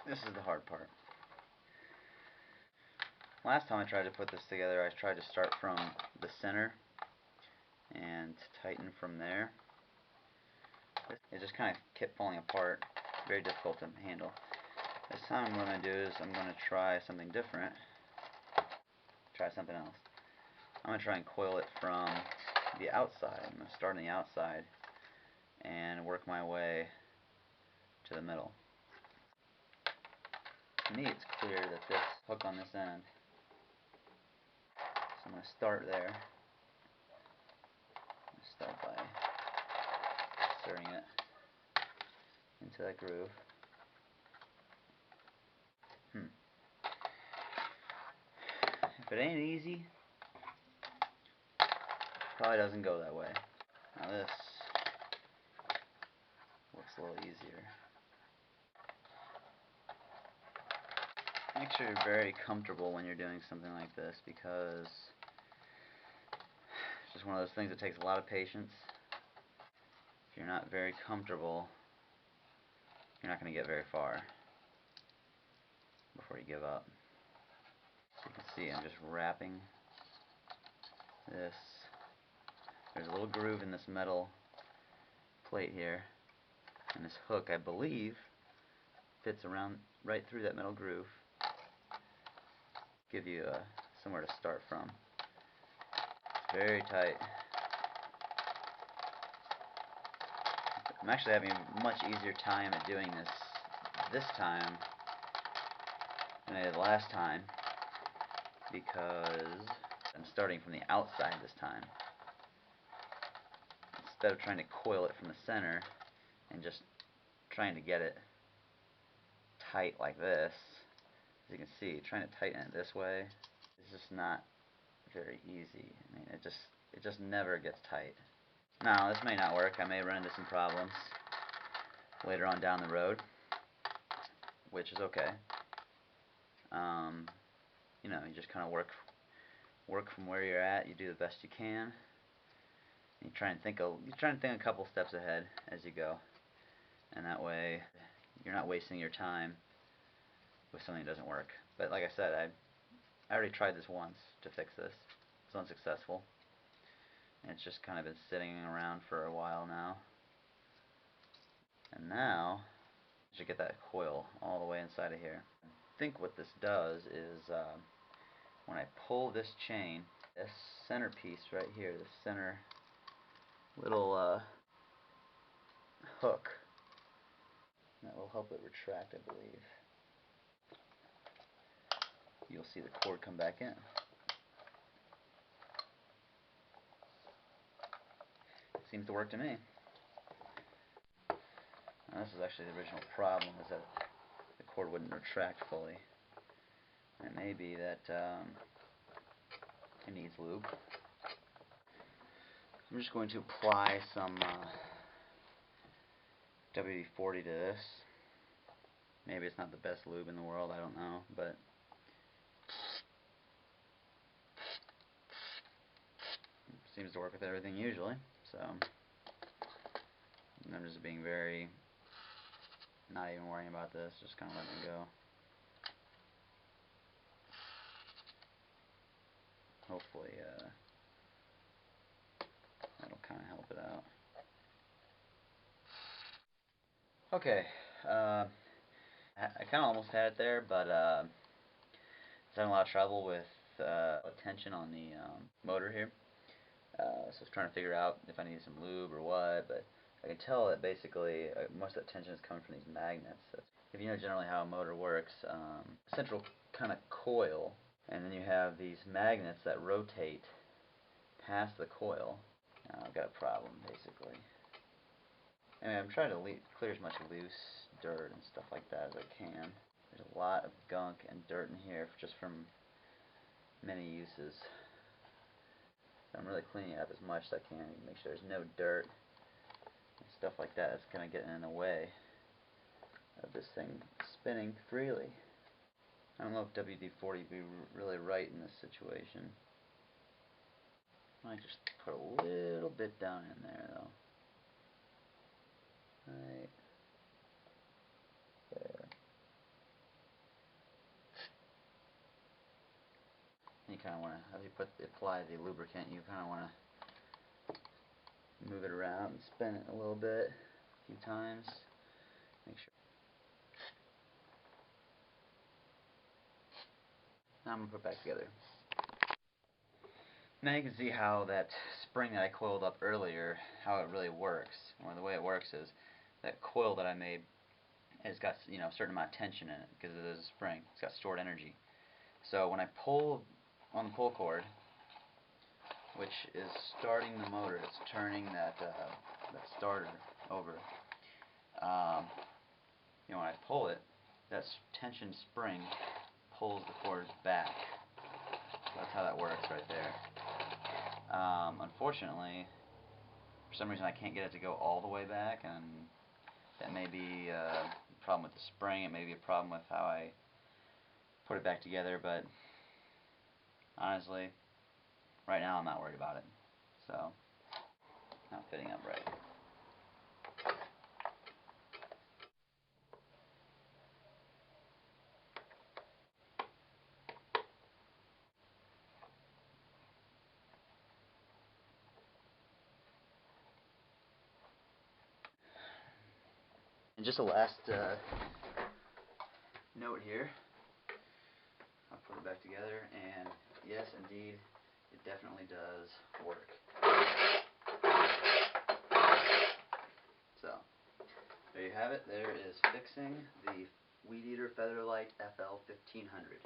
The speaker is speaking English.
This is the hard part. Last time I tried to put this together, I tried to start from the center and tighten from there. It just kind of kept falling apart. Very difficult to handle. This time what I'm going to do is I'm going to try something different. Try something else. I'm going to try and coil it from the outside. I'm going to start on the outside and work my way to the middle. To me it's clear that this hook on this end, so I'm going to start there. Start by inserting it into that groove. If it ain't easy, it probably doesn't go that way. Now this looks a little easier. Make sure you're very comfortable when you're doing something like this, because it's just one of those things that takes a lot of patience. If you're not very comfortable, you're not going to get very far before you give up. So you can see I'm just wrapping this. There's a little groove in this metal plate here, and this hook, I believe, fits around right through that metal groove. Give you somewhere to start from. It's very tight. I'm actually having a much easier time at doing this time than I did last time, because I'm starting from the outside this time. Instead of trying to coil it from the center and just trying to get it tight like this, as you can see, trying to tighten it this way is just not very easy. I mean, it just never gets tight. Now, this may not work. I may run into some problems later on down the road, which is okay. You know, you just kind of work from where you're at. You do the best you can. You try and think a couple steps ahead as you go, and that way you're not wasting your time with something that doesn't work. But like I said, I already tried this once to fix this. It was unsuccessful. And it's just kind of been sitting around for a while now. And now I should get that coil all the way inside of here. I think what this does is when I pull this chain, this center piece right here, the center little hook, that will help it retract, I believe. You'll see the cord come back in. Seems to work to me. Now, this is actually the original problem, is that the cord wouldn't retract fully. And it may be that it needs lube. I'm just going to apply some WD-40 to this. Maybe it's not the best lube in the world, I don't know, but it seems to work with everything usually. So I'm just being very, not even worrying about this, just kind of letting it go. Hopefully that'll kind of help it out. Okay, I kind of almost had it there, but I was having a lot of trouble with tension on the motor here. So I was trying to figure out if I needed some lube or what, but I can tell that basically most of that tension is coming from these magnets. So if you know generally how a motor works, central kind of coil, and then you have these magnets that rotate past the coil. Now I've got a problem basically. Anyway, I'm trying to clear as much loose dirt and stuff like that as I can. There's a lot of gunk and dirt in here just from many uses. I'm really cleaning it up as much as I can to make sure there's no dirt and stuff like that that's kind of getting in the way of this thing spinning freely. I don't know if WD-40 would be really right in this situation. I might just put a little bit down in there though. Right there. as you apply the lubricant, you kind of want to move it around and spin it a little bit, a few times. Make sure. Now I'm going to put it back together. Now you can see how that spring that I coiled up earlier, how it really works. Or the way it works is that coil that I made has got, you know, a certain amount of tension in it because it is a spring. It's got stored energy. So when I pull on the pull cord, which is starting the motor, it's turning that starter over. You know, when I pull it, that tension spring pulls the cord back. So that's how that works right there. Unfortunately, for some reason I can't get it to go all the way back, and that may be a problem with the spring. It may be a problem with how I put it back together, but honestly, right now I'm not worried about it. So, not fitting up right. And just a last note here. I'll put it back together, and yes, indeed, it definitely does work. So, there you have it. There is fixing the Weed Eater Featherlite FL1500.